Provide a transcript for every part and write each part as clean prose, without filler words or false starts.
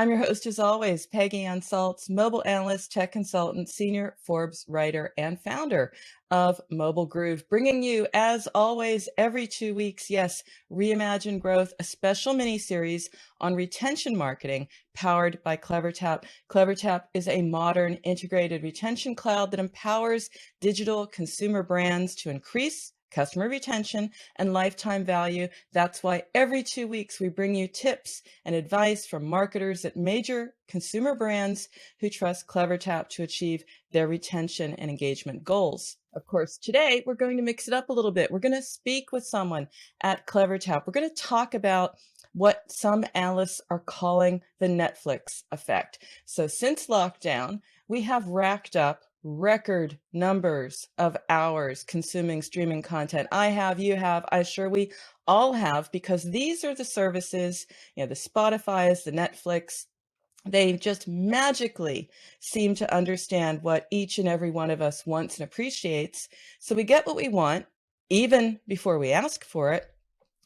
I'm your host, as always, Peggy Ann Saltz, mobile analyst, tech consultant, senior Forbes writer, and founder of Mobile Groove, bringing you, as always, every 2 weeks, yes, Reimagine Growth, a special mini-series on retention marketing powered by CleverTap. CleverTap is a modern integrated retention cloud that empowers digital consumer brands to increase customer retention and lifetime value. That's why every 2 weeks we bring you tips and advice from marketers at major consumer brands who trust CleverTap to achieve their retention and engagement goals. Of course, today we're going to mix it up a little bit. We're going to speak with someone at CleverTap. We're going to talk about what some analysts are calling the Netflix effect. So since lockdown, we have racked up record numbers of hours consuming streaming content. I have, you have, I'm sure we all have, because these are the services, the Spotify's, the Netflix, they just magically seem to understand what each and every one of us wants and appreciates. So we get what we want even before we ask for it.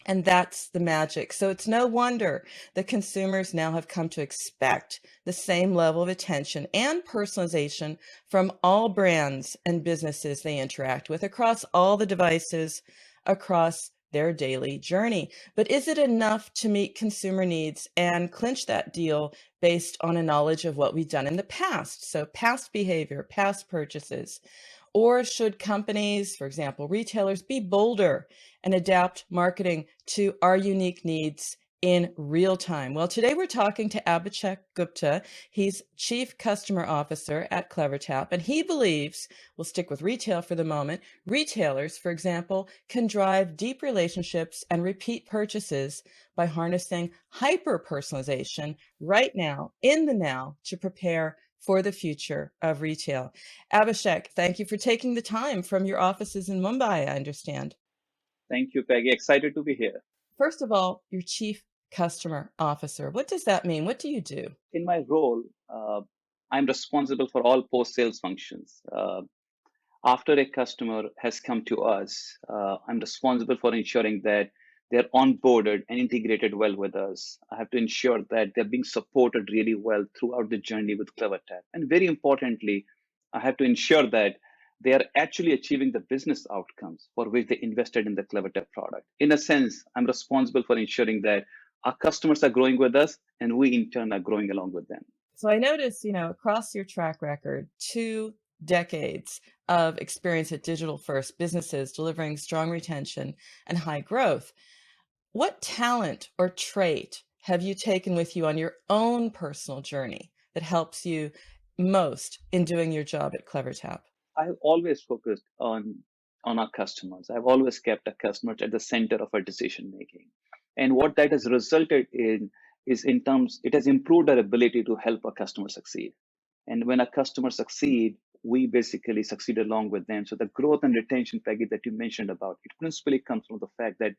And that's the magic. So it's no wonder that consumers now have come to expect the same level of attention and personalization from all brands and businesses they interact with across all the devices, across their daily journey. But is it enough to meet consumer needs and clinch that deal based on a knowledge of what we've done in the past? So past behavior, past purchases. Or should companies, for example, retailers, be bolder and adapt marketing to our unique needs in real time? Well, today we're talking to Abhishek Gupta. He's Chief Customer Officer at CleverTap, and he believes, we'll stick with retail for the moment, retailers, for example, can drive deep relationships and repeat purchases by harnessing hyper-personalization right now, in the now, to prepare for the future of retail. Abhishek, thank you for taking the time from your offices in Mumbai, I understand. Thank you, Peggy. Excited to be here. First of all, your Chief Customer Officer. What does that mean? What do you do? In my role, I'm responsible for all post-sales functions. After a customer has come to us, I'm responsible for ensuring that they're onboarded and integrated well with us. I have to ensure that they're being supported really well throughout the journey with CleverTap. And very importantly, I have to ensure that they are actually achieving the business outcomes for which they invested in the CleverTap product. In a sense, I'm responsible for ensuring that our customers are growing with us and we in turn are growing along with them. So I noticed, across your track record, 2 decades of experience at digital first businesses delivering strong retention and high growth. What talent or trait have you taken with you on your own personal journey that helps you most in doing your job at CleverTap? I've always focused on our customers. I've always kept our customers at the center of our decision making. And what that has resulted in is in terms it has improved our ability to help our customers succeed. And when our customers succeed, we basically succeed along with them. So the growth and retention, Peggy, that you mentioned about, it principally comes from the fact that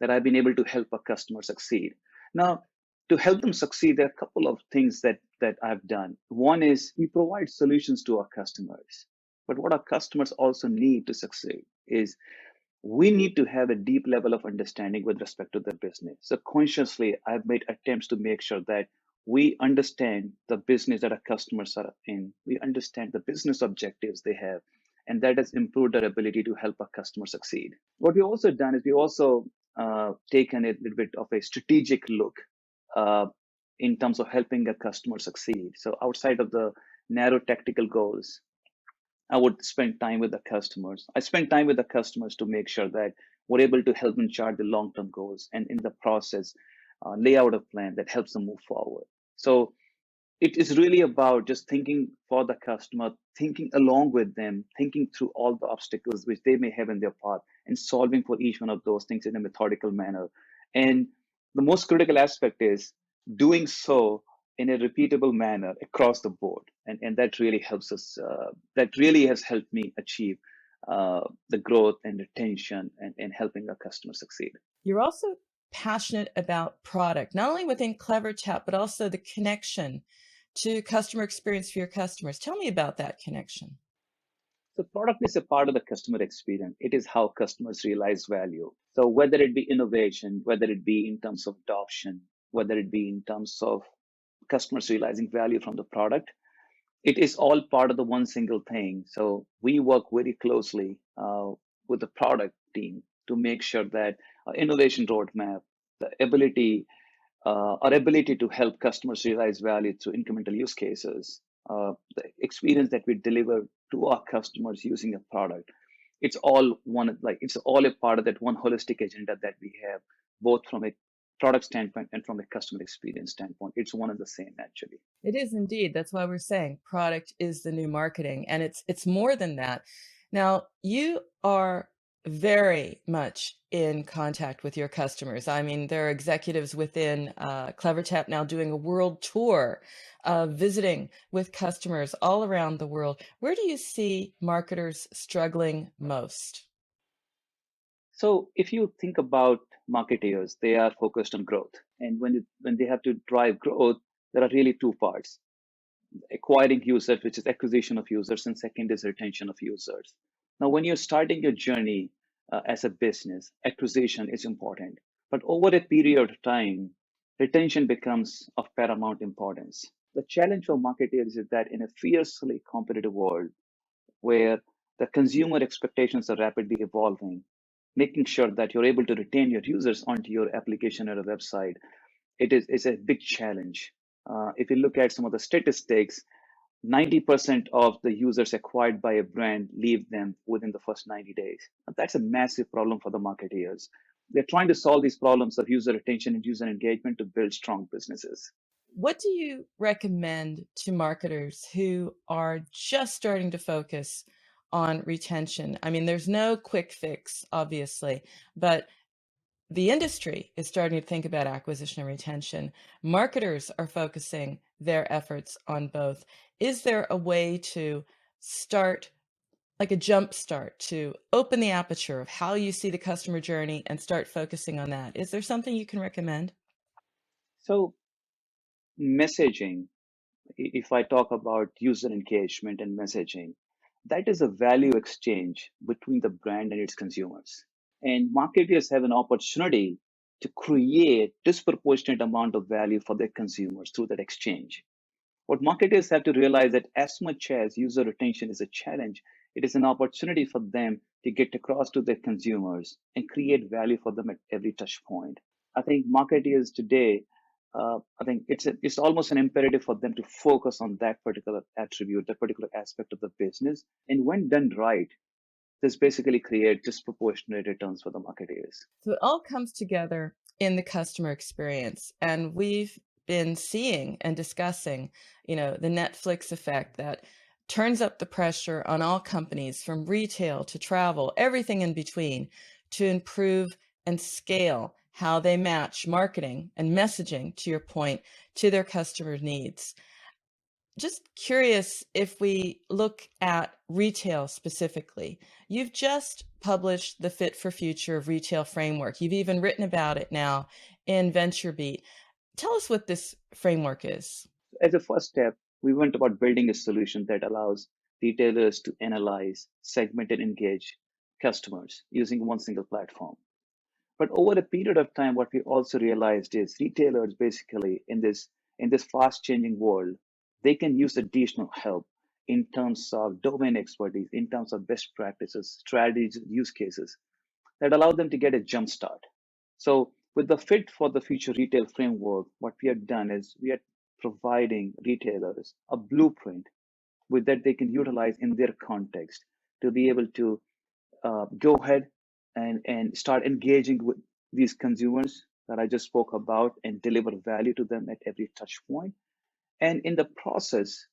I've been able to help our customers succeed. Now, to help them succeed, there are a couple of things that I've done. One is we provide solutions to our customers. But what our customers also need to succeed is we need to have a deep level of understanding with respect to their business. So consciously, I've made attempts to make sure that we understand the business that our customers are in. We understand the business objectives they have. And that has improved our ability to help our customers succeed. What we've also done is we also taken a little bit of a strategic look uh, in terms of helping a customer succeed. So outside of the narrow tactical goals, I would spend time with the customers. I spend time with the customers to make sure that we're able to help them chart the long-term goals and in the process, lay out a plan that helps them move forward. So it is really about just thinking for the customer, thinking along with them, thinking through all the obstacles which they may have in their path and solving for each one of those things in a methodical manner. And the most critical aspect is doing so in a repeatable manner across the board. And that really helps us, that really has helped me achieve the growth and retention and helping our customers succeed. You're also passionate about product, not only within CleverTap, but also the connection to customer experience for your customers. Tell me about that connection. So product is a part of the customer experience. It is how customers realize value. So whether it be innovation, whether it be in terms of adoption, whether it be in terms of customers realizing value from the product. It is all part of the one single thing. So we work very closely with the product team to make sure that our innovation roadmap, the ability, our ability to help customers realize value through incremental use cases, the experience that we deliver to our customers using a product, it's all one, like it's all a part of that one holistic agenda that we have, both from a product standpoint and from a customer experience standpoint. It's one and the same, actually. It is indeed. That's why we're saying product is the new marketing, and it's more than that. Now, you are very much in contact with your customers. I mean, there are executives within CleverTap now doing a world tour, visiting with customers all around the world. Where do you see marketers struggling most? So if you think about marketeers, they are focused on growth. And when they have to drive growth, there are really two parts: acquiring users, which is acquisition of users, and second is retention of users. Now, when you're starting your journey as a business, acquisition is important. But over a period of time, retention becomes of paramount importance. The challenge for marketeers is that in a fiercely competitive world, where the consumer expectations are rapidly evolving, making sure that you're able to retain your users onto your application or a website, is a big challenge. If you look at some of the statistics, 90% of the users acquired by a brand leave them within the first 90 days. That's a massive problem for the marketeers. They're trying to solve these problems of user retention and user engagement to build strong businesses. What do you recommend to marketers who are just starting to focus on retention? I mean, there's no quick fix, obviously, but the industry is starting to think about acquisition and retention. Marketers are focusing their efforts on both. Is there a way to start, like a jump start, to open the aperture of how you see the customer journey and start focusing on that? Is there something you can recommend? So, messaging, if I talk about user engagement and messaging, that is a value exchange between the brand and its consumers. And marketers have an opportunity to create disproportionate amount of value for their consumers through that exchange. What marketers have to realize that as much as user retention is a challenge, it is an opportunity for them to get across to their consumers and create value for them at every touch point. I think marketers today, I think it's almost an imperative for them to focus on that particular attribute, that particular aspect of the business. And when done right, this basically creates disproportionate returns for the marketers. So it all comes together in the customer experience. And we've been seeing and discussing, the Netflix effect that turns up the pressure on all companies from retail to travel, everything in between, to improve and scale how they match marketing and messaging, to your point, to their customer needs. Just curious, if we look at retail specifically, you've just published the Fit for Future of Retail framework. You've even written about it now in VentureBeat. Tell us what this framework is. As a first step, we went about building a solution that allows retailers to analyze, segment, and engage customers using one single platform. But over a period of time, what we also realized is retailers basically in this fast changing world, they can use additional help in terms of domain expertise, in terms of best practices, strategies, use cases that allow them to get a jump start. So with the Fit for the Future retail framework, what we have done is we are providing retailers a blueprint with that they can utilize in their context to be able to go ahead and start engaging with these consumers that I just spoke about and deliver value to them at every touch point. And in the process,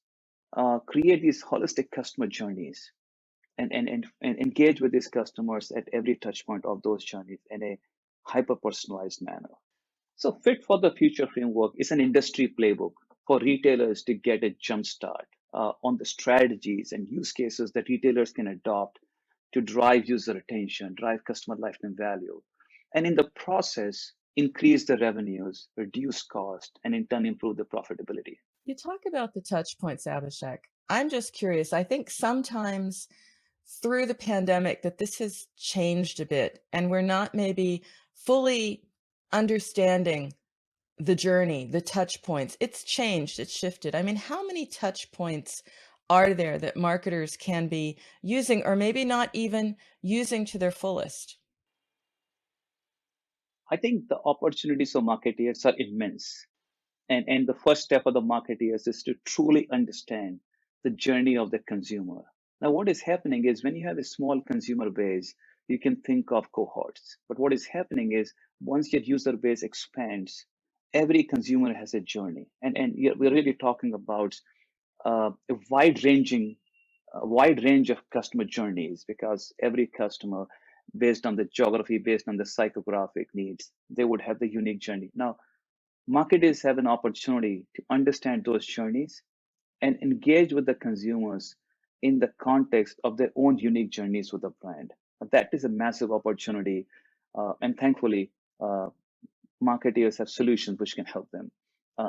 create these holistic customer journeys and engage with these customers at every touch point of those journeys in a hyper personalized manner. So, Fit for the Future framework is an industry playbook for retailers to get a jump start on the strategies and use cases that retailers can adopt to drive user retention, drive customer lifetime value, and in the process, increase the revenues, reduce cost, and in turn improve the profitability. You talk about the touch points, Abhishek. I'm just curious. I think sometimes through the pandemic that this has changed a bit, and we're not maybe fully understanding the journey, the touch points. It's changed, it's shifted. I mean, how many touch points are there that marketers can be using or maybe not even using to their fullest? I think the opportunities for marketeers are immense. And the first step of the marketeers is to truly understand the journey of the consumer. Now, what is happening is when you have a small consumer base, you can think of cohorts. But what is happening is once your user base expands, every consumer has a journey. We're really talking about a wide range of customer journeys because every customer, based on the geography, based on the psychographic needs, they would have the unique journey. Now, marketers have an opportunity to understand those journeys and engage with the consumers in the context of their own unique journeys with the brand. That is a massive opportunity. And thankfully, uh, marketers have solutions which can help them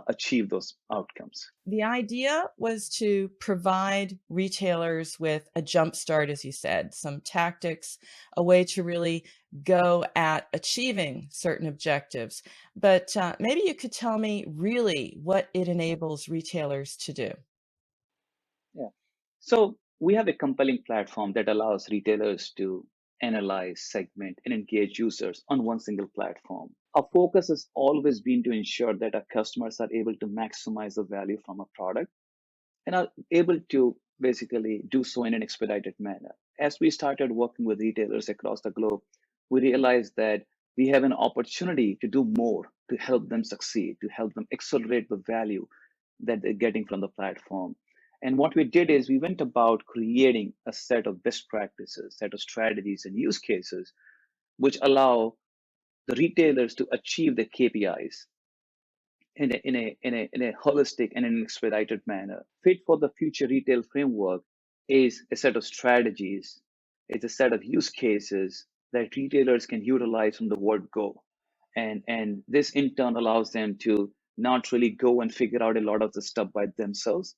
achieve those outcomes. The idea was to provide retailers with a jump start, as you said, some tactics, a way to really go at achieving certain objectives. But maybe you could tell me really what it enables retailers to do. Yeah. So we have a compelling platform that allows retailers to analyze, segment, and engage users on one single platform. Our focus has always been to ensure that our customers are able to maximize the value from a product and are able to basically do so in an expedited manner. As we started working with retailers across the globe, we realized that we have an opportunity to do more to help them succeed, to help them accelerate the value that they're getting from the platform. And what we did is we went about creating a set of best practices, set of strategies and use cases which allow the retailers to achieve the KPIs in a holistic and an expedited manner. Fit for the future retail framework is a set of strategies, it's a set of use cases that retailers can utilize from the word go. And this in turn allows them to not really go and figure out a lot of the stuff by themselves.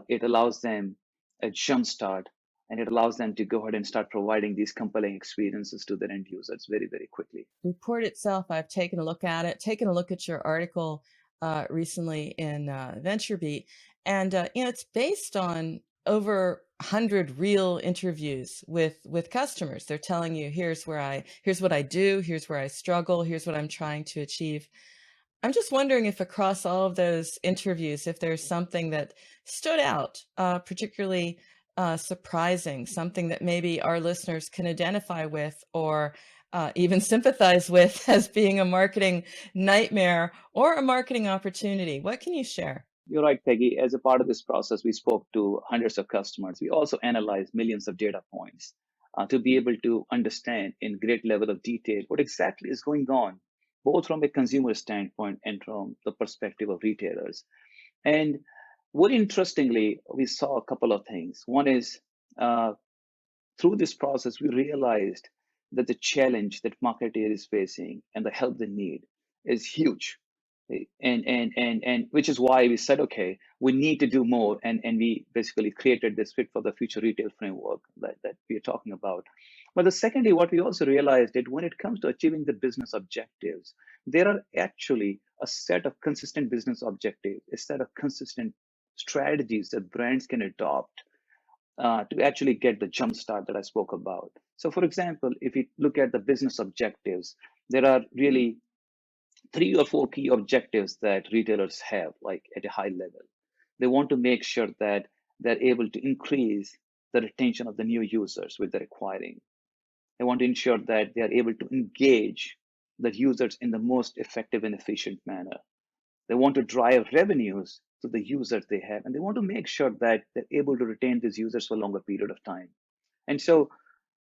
It allows them a jump start and it allows them to go ahead and start providing these compelling experiences to their end users very, very quickly. Report itself, I've taken a look at it, taken a look at your article recently in VentureBeat, and it's based on over 100 real interviews with customers. They're telling you, here's what I do, here's where I struggle, here's what I'm trying to achieve. I'm just wondering if across all of those interviews, if there's something that stood out, particularly surprising, something that maybe our listeners can identify with or even sympathize with as being a marketing nightmare or a marketing opportunity. What can you share? You're right, Peggy. As a part of this process, we spoke to hundreds of customers. We also analyzed millions of data points to be able to understand in great level of detail what exactly is going on, both from a consumer standpoint and from the perspective of retailers. And very interestingly, we saw a couple of things. One is uh, through this process, we realized that the challenge that marketer is facing and the help they need is huge. And which is why we said, okay, we need to do more. And we basically created this fit for the future retail framework that we are talking about. But the secondly, what we also realized that when it comes to achieving the business objectives, there are actually a set of consistent business objectives, a set of consistent strategies that brands can adopt to actually get the jump start that I spoke about. So, for example, if you look at the business objectives, there are really three or four key objectives that retailers have, like at a high level. They want to make sure that they're able to increase the retention of the new users which they're acquiring. They want to ensure that they are able to engage the users in the most effective and efficient manner. They want to drive revenues to the users they have, and they want to make sure that they're able to retain these users for a longer period of time. And so,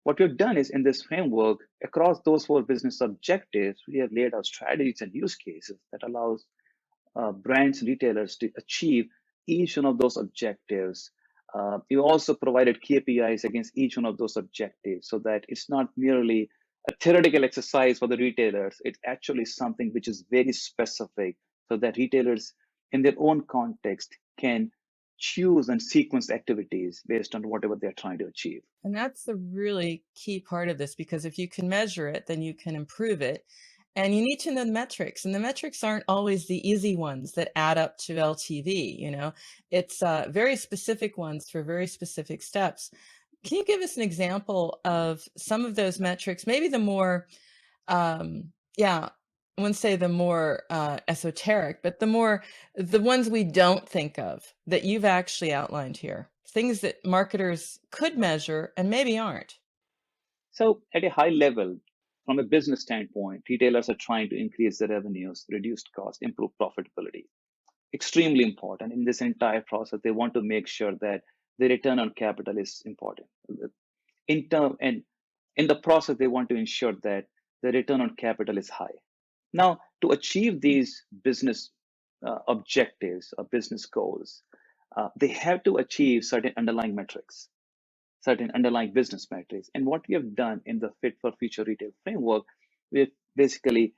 what we've done is in this framework, across those four business objectives, we have laid out strategies and use cases that allows brands and retailers to achieve each one of those objectives. We also provided KPIs against each one of those objectives so that it's not merely a theoretical exercise for the retailers, it's actually something which is very specific so that retailers in their own context can choose and sequence activities based on whatever they're trying to achieve. And that's the really key part of this because if you can measure it, then you can improve it. And you need to know the metrics, and the metrics aren't always the easy ones that add up to LTV, you know? It's very specific ones for very specific steps. Can you give us an example of some of those metrics? Maybe the more, yeah, I wouldn't say the more esoteric, but the ones we don't think of that you've actually outlined here, things that marketers could measure and maybe aren't. So, at a high level, from a business standpoint, retailers are trying to increase their revenues, reduce costs, improve profitability. Extremely important in this entire process. They want to make sure that the return on capital is important. And in the process, they want to ensure that the return on capital is high. Now, to achieve these business objectives or business goals, they have to achieve certain underlying metrics, certain underlying business metrics. And what we have done in the Fit for Future Retail framework, we've basically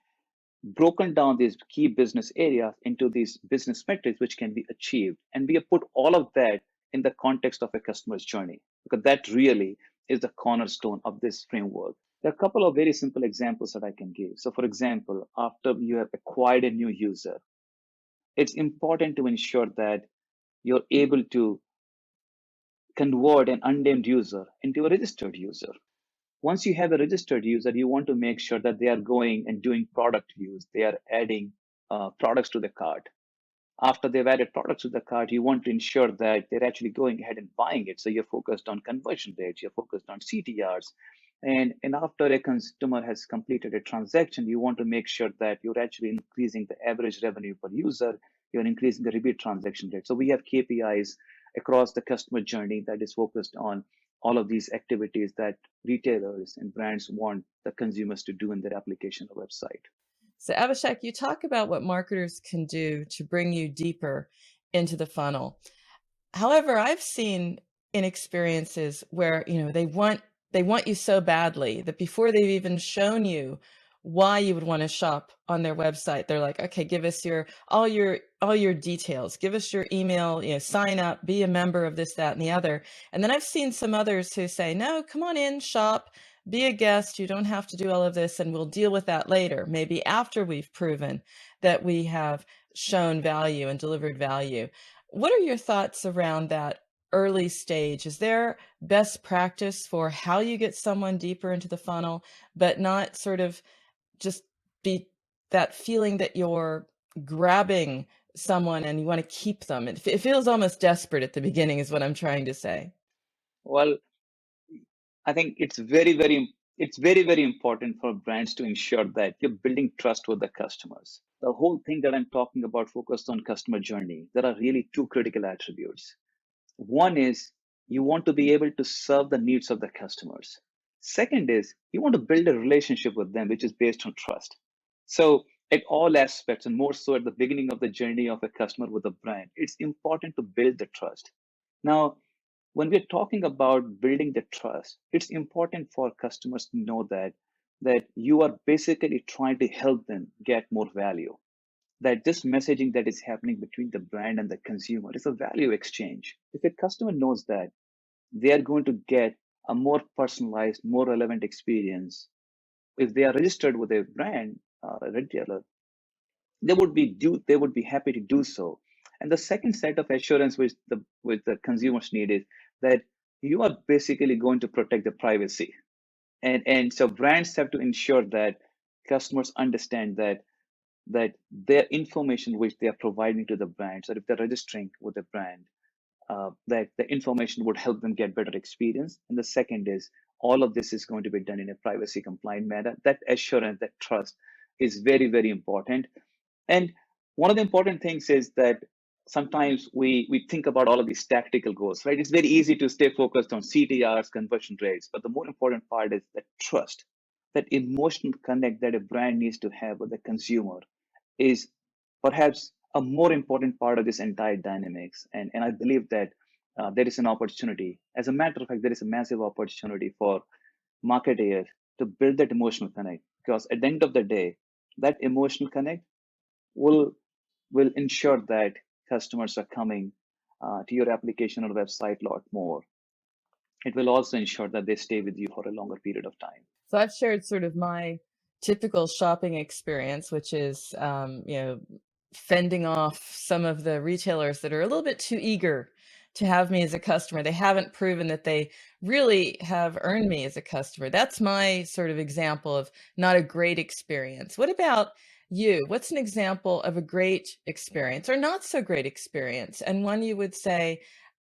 broken down these key business areas into these business metrics which can be achieved. And we have put all of that in the context of a customer's journey, because that really is the cornerstone of this framework. There are a couple of very simple examples that I can give. So, for example, after you have acquired a new user, it's important to ensure that you're able to convert an unnamed user into a registered user. Once you have a registered user, you want to make sure that they are going and doing product use. They are adding products to the cart. After they've added products to the cart, you want to ensure that they're actually going ahead and buying it. So you're focused on conversion rates, you're focused on CTRs. And after a customer has completed a transaction, you want to make sure that you're actually increasing the average revenue per user, you're increasing the repeat transaction rate. So we have KPIs across the customer journey that is focused on all of these activities that retailers and brands want the consumers to do in their application or website. So, Abhishek, you talk about what marketers can do to bring you deeper into the funnel. However, I've seen in experiences where, you know, they want you so badly that before they've even shown you why you would want to shop on their website, they're like, okay, give us your details, give us your email, you know, sign up, be a member of this, that, and the other. And then I've seen some others who say, no, come on in, shop, be a guest. You don't have to do all of this, and we'll deal with that later, maybe after we've proven that we have shown value and delivered value. What are your thoughts around that early stage? Is there best practice for how you get someone deeper into the funnel, but not sort of just be that feeling that you're grabbing someone and you want to keep them? It feels almost desperate at the beginning, is what I'm trying to say. Well, I think it's very important for brands to ensure that you're building trust with the customers. The whole thing that I'm talking about focused on customer journey, there are really two critical attributes. One is you want to be able to serve the needs of the customers. Second is you want to build a relationship with them, which is based on trust. So at all aspects, and more so at the beginning of the journey of a customer with a brand, it's important to build the trust. Now, when we're talking about building the trust, it's important for customers to know that you are basically trying to help them get more value. That this messaging that is happening between the brand and the consumer is a value exchange. If a customer knows that they are going to get a more personalized, more relevant experience, if they are registered with a brand or a retailer, they would be happy to do so. And the second set of assurance which the consumers need is that you are basically going to protect the privacy. And so brands have to ensure that customers understand that their information which they are providing to the brand, so if they're registering with a brand, that the information would help them get better experience. And the second is all of this is going to be done in a privacy compliant manner. That assurance, that trust is very, very important. And one of the important things is that sometimes we think about all of these tactical goals, right? It's very easy to stay focused on CTRs, conversion rates, but the more important part is that trust, that emotional connect that a brand needs to have with the consumer is perhaps a more important part of this entire dynamics. And I believe that there is an opportunity. As a matter of fact, there is a massive opportunity for marketers to build that emotional connect, because at the end of the day, that emotional connect will will ensure that customers are coming to your application or website a lot more. It will also ensure that they stay with you for a longer period of time. So I've shared sort of my typical shopping experience, which is, fending off some of the retailers that are a little bit too eager to have me as a customer. They haven't proven that they really have earned me as a customer. That's my sort of example of not a great experience. What about you? What's an example of a great experience or not so great experience? And one you would say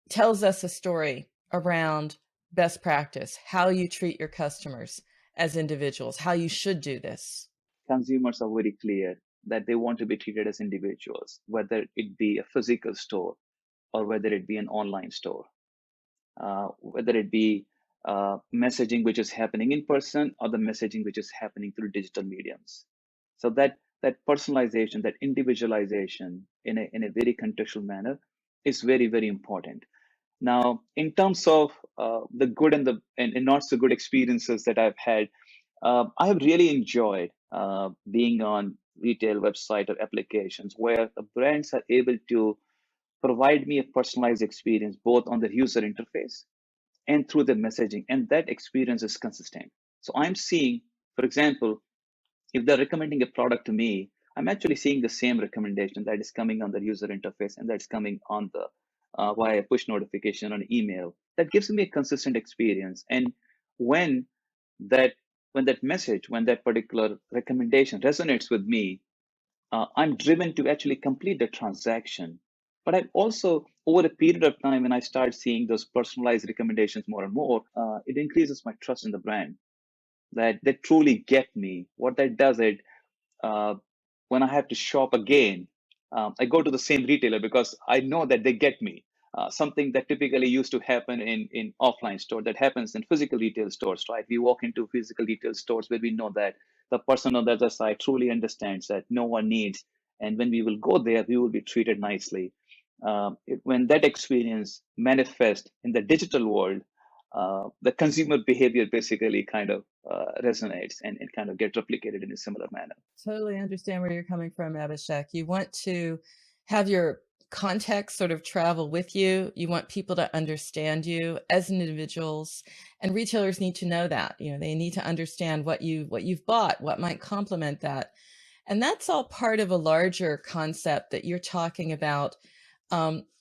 tells us a story around best practice, how you treat your customers as individuals, how you should do this. Consumers are very clear that they want to be treated as individuals, whether it be a physical store or whether it be an online store, whether it be messaging which is happening in person or the messaging which is happening through digital mediums. So that personalization, that individualization in a very contextual manner is very, very important. Now, in terms of the good and not so good experiences that I've had, I have really enjoyed being on retail website or applications where the brands are able to provide me a personalized experience both on the user interface and through the messaging, and that experience is consistent. So I'm seeing, for example, if they're recommending a product to me, I'm actually seeing the same recommendation that is coming on the user interface and that's coming on the via push notification on email. That gives me a consistent experience. And when that when that particular recommendation resonates with me, I'm driven to actually complete the transaction. But I also, over a period of time, when I start seeing those personalized recommendations more and more, it increases my trust in the brand that they truly get me. What that does, it uh, when I have to shop again, I go to the same retailer because I know that they get me. Something that typically used to happen in offline store that happens in physical retail stores, right? We walk into physical retail stores where we know that the person on the other side truly understands that no one needs, and when we will go there, we will be treated nicely. When that experience manifests in the digital world, the consumer behavior basically kind of resonates and kind of get replicated in a similar manner. Totally understand where you're coming from, Abhishek. You want to have your context sort of travel with you. You want people to understand you as individuals, and retailers need to know that. They need to understand what you've bought, what might complement that. And that's all part of a larger concept that you're talking about,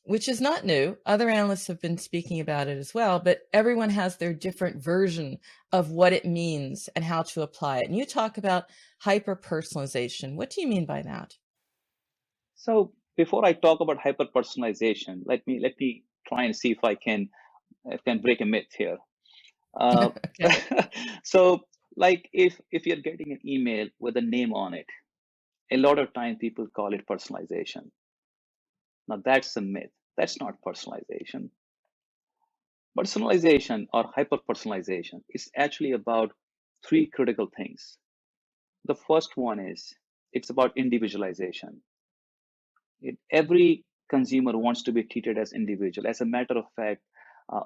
which is not new. Other analysts have been speaking about it as well, but everyone has their different version of what it means and how to apply it. And you talk about hyper-personalization. What do you mean by that? So before I talk about hyper personalization, let me try and see if can break a myth here. Uh, Okay. so like if you're getting an email with a name on it, a lot of time people call it personalization. Now that's a myth. That's not personalization. Personalization or hyper personalization is actually about three critical things. The first one is it's about individualization. Every consumer wants to be treated as individual. As a matter of fact,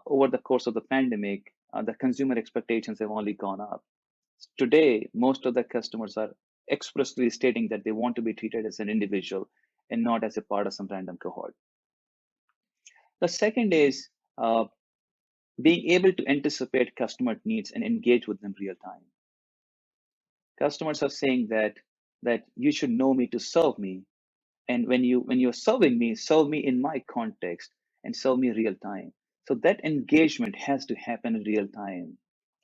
over the course of the pandemic, the consumer expectations have only gone up. Today, most of the customers are expressly stating that they want to be treated as an individual and not as a part of some random cohort. The second is being able to anticipate customer needs and engage with them real time. Customers are saying that you should know me to serve me, and when you're serving me, serve me in my context and serve me real time. So that engagement has to happen in real time.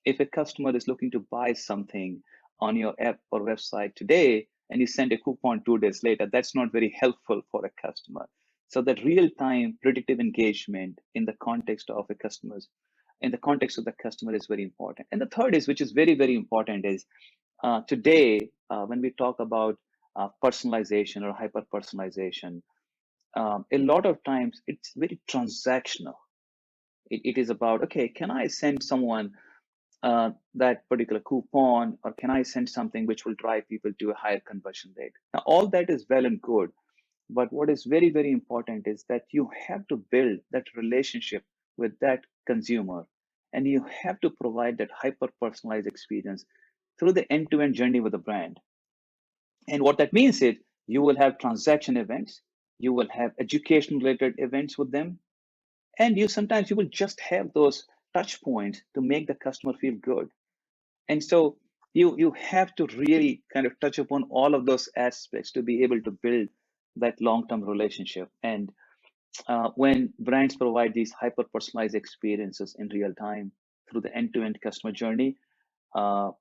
If a customer is looking to buy something on your app or website today and you send a coupon 2 days later, that's not very helpful for a customer. So that real time predictive engagement in the context of a customer's in the context of the customer is very important. And the third is, which is very, very important, is today, when we talk about personalization or hyper personalization, a lot of times it's very transactional. It is about, okay, can I send someone that particular coupon, or can I send something which will drive people to a higher conversion rate? Now, all that is well and good. But what is very, very important is that you have to build that relationship with that consumer, and you have to provide that hyper personalized experience through the end to end journey with the brand. And what that means is you will have transaction events, you will have education related events with them, and you will just have those touch points to make the customer feel good. And so You have to really kind of touch upon all of those aspects to be able to build that long-term relationship. And when brands provide these hyper personalized experiences in real time through the end-to-end customer journey, uh,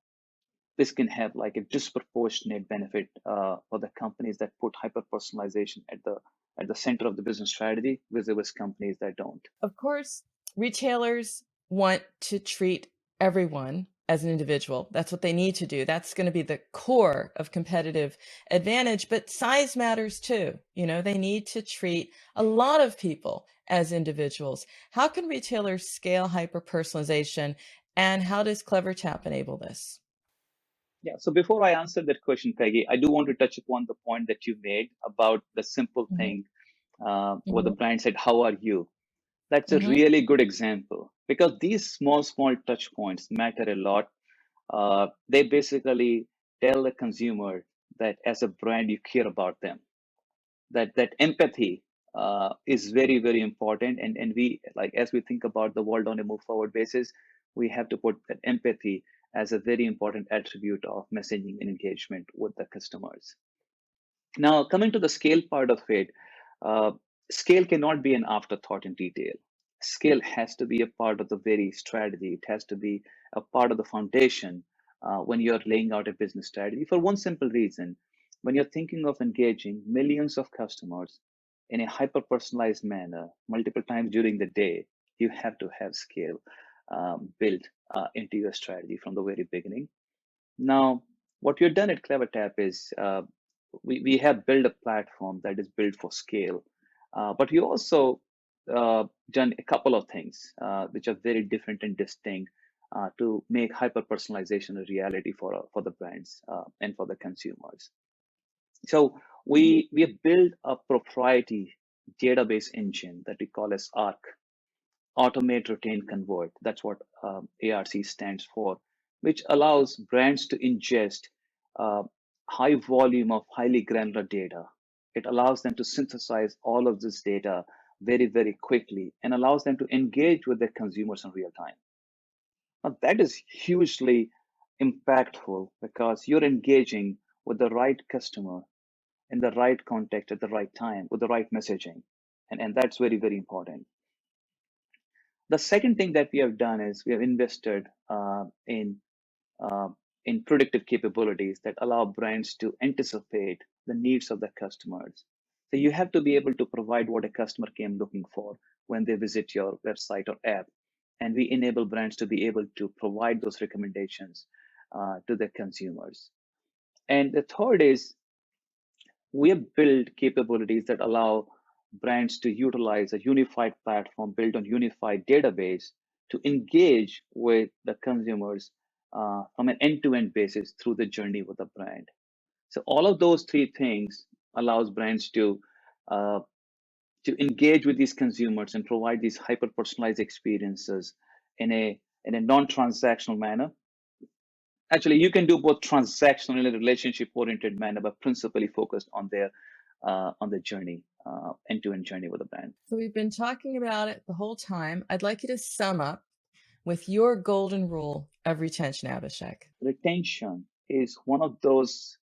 this can have like a disproportionate benefit for the companies that put hyper personalization at the center of the business strategy versus companies that don't. Of course, retailers want to treat everyone as an individual. That's what they need to do. That's going to be the core of competitive advantage, but size matters too. They need to treat a lot of people as individuals. How can retailers scale hyper personalization, and how does Clever Tap enable this? Yeah. So before I answer that question, Peggy, I do want to touch upon the point that you made about the simple Hmm. thing where the Hmm. brand said, "How are you?" That's a Hmm. really good example because these small touch points matter a lot. They basically tell the consumer that as a brand, you care about them. That empathy is very important, and we like as we think about the world on a move forward basis, we have to put that empathy as a very important attribute of messaging and engagement with the customers. Now, coming to the scale part of it, uh, scale cannot be an afterthought in retail. Scale has to be a part of the very strategy. It has to be a part of the foundation when you're laying out a business strategy for one simple reason. When you're thinking of engaging millions of customers in a hyper personalized manner multiple times during the day, you have to have scale built into your strategy from the very beginning. Now, what we've done at CleverTap is we have built a platform that is built for scale, but we also done a couple of things which are very different and distinct to make hyper personalization a reality for the brands and for the consumers. So we have built a proprietary database engine that we call as ARC, Automate, Retain, Convert. That's what ARC stands for, which allows brands to ingest uh, high volume of highly granular data. It allows them to synthesize all of this data very quickly and allows them to engage with their consumers in real time. Now, that is hugely impactful because you're engaging with the right customer in the right context at the right time with the right messaging. And that's very important. The second thing that we have done is we have invested uh, in predictive capabilities that allow brands to anticipate the needs of the customers. So you have to be able to provide what a customer came looking for when they visit your website or app, and we enable brands to be able to provide those recommendations to their consumers. And the third is we have built capabilities that allow brands to utilize a unified platform built on unified database to engage with the consumers from an end-to-end basis through the journey with the brand. So all of those three things allows brands uh, to engage with these consumers and provide these hyper-personalized experiences in a non-transactional manner. Actually, you can do both transactional and a relationship oriented manner, but principally focused on the journey, end-to-end journey with the brand. So we've been talking about it the whole time. I'd like you to sum up with your golden rule of retention, Abhishek. Retention is one of those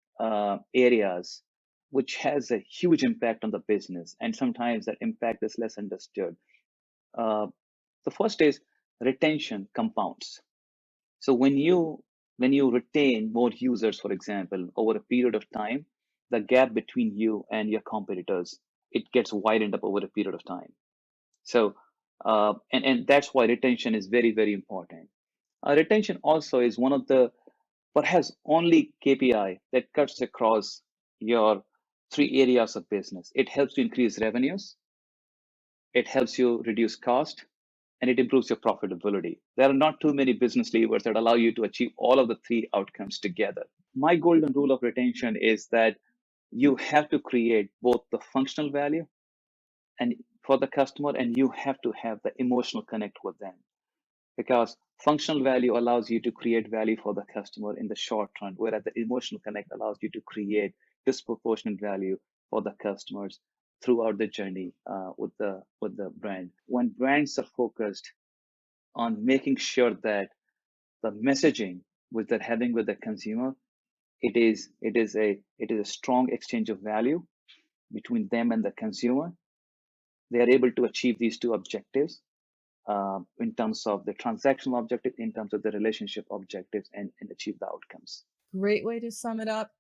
areas which has a huge impact on the business, and sometimes that impact is less understood. Uh, the first is retention compounds. So when you retain more users, for example, over a period of time, the gap between you and your competitors it gets widened up over a period of time. So and that's why retention is very important. Retention also is one of the perhaps only KPI that cuts across your three areas of business. It helps you increase revenues, it helps you reduce cost, and it improves your profitability. There are not too many business levers that allow you to achieve all of the three outcomes together. My golden rule of retention is that you have to create both the functional value and for the customer, and you have to have the emotional connect with them, because functional value allows you to create value for the customer in the short run, whereas the emotional connect allows you to create disproportionate value for the customers throughout the journey with the brand. When brands are focused on making sure that the messaging which they're having with the consumer, it is a strong exchange of value between them and the consumer. They are able to achieve these two objectives in terms of the transactional objective, in terms of the relationship objectives, and achieve the outcomes. Great way to sum it up.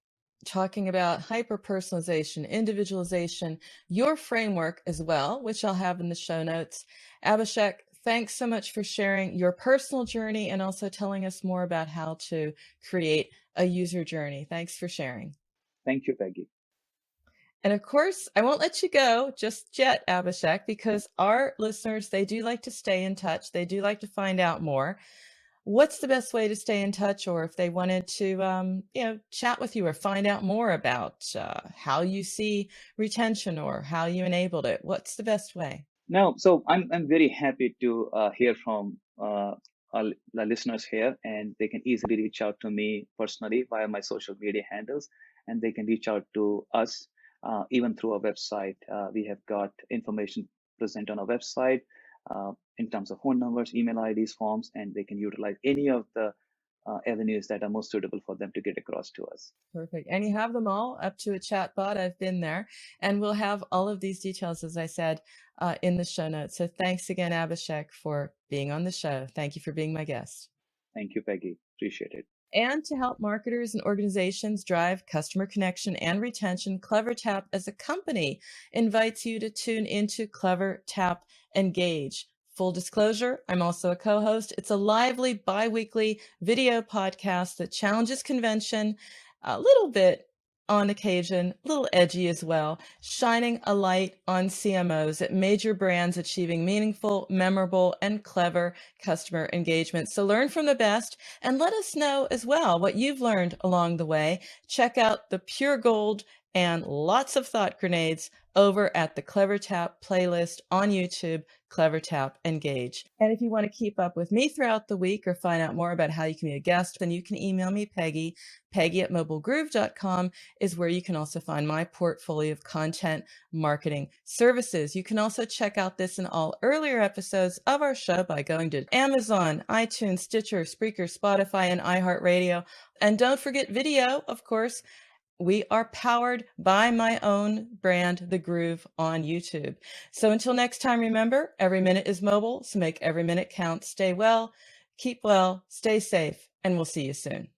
Talking about hyper personalization, individualization, your framework as well, which I'll have in the show notes. Abhishek, thanks so much for sharing your personal journey and also telling us more about how to create a user journey. Thanks for sharing. Thank you, Peggy. And of course, I won't let you go just yet, Abhishek, because our listeners, they do like to stay in touch. They do like to find out more. What's the best way to stay in touch, or if they wanted to, chat with you or find out more about how you see retention or how you enabled it? What's the best way? Now, so I'm very happy to hear from our listeners here, and they can easily reach out to me personally via my social media handles, and they can reach out to us even through our website. We have got information present on our website in terms of phone numbers, email IDs, forms, and they can utilize any of the avenues that are most suitable for them to get across to us. Perfect. And you have them all up to a chat bot. I've been there. And we'll have all of these details, as I said, in the show notes. So thanks again, Abhishek, for being on the show. Thank you for being my guest. Thank you, Peggy. Appreciate it. And to help marketers and organizations drive customer connection and retention, CleverTap as a company invites you to tune into CleverTap Engage. Full disclosure, I'm also a co-host. It's a lively bi-weekly video podcast that challenges convention a little bit on occasion, a little edgy as well, shining a light on CMOs at major brands achieving meaningful, memorable, and clever customer engagement. So learn from the best and let us know as well what you've learned along the way. Check out the pure gold and lots of thought grenades over at the CleverTap playlist on YouTube, CleverTap Engage. And if you want to keep up with me throughout the week or find out more about how you can be a guest, then you can email me, Peggy. Peggy@mobilegroove.com is where you can also find my portfolio of content marketing services. You can also check out this and all earlier episodes of our show by going to Amazon, iTunes, Stitcher, Spreaker, Spotify, and iHeartRadio. And don't forget video, of course. We are powered by my own brand, The Groove, on YouTube. So until next time, remember, every minute is mobile, so make every minute count. Stay well, keep well, stay safe, and we'll see you soon.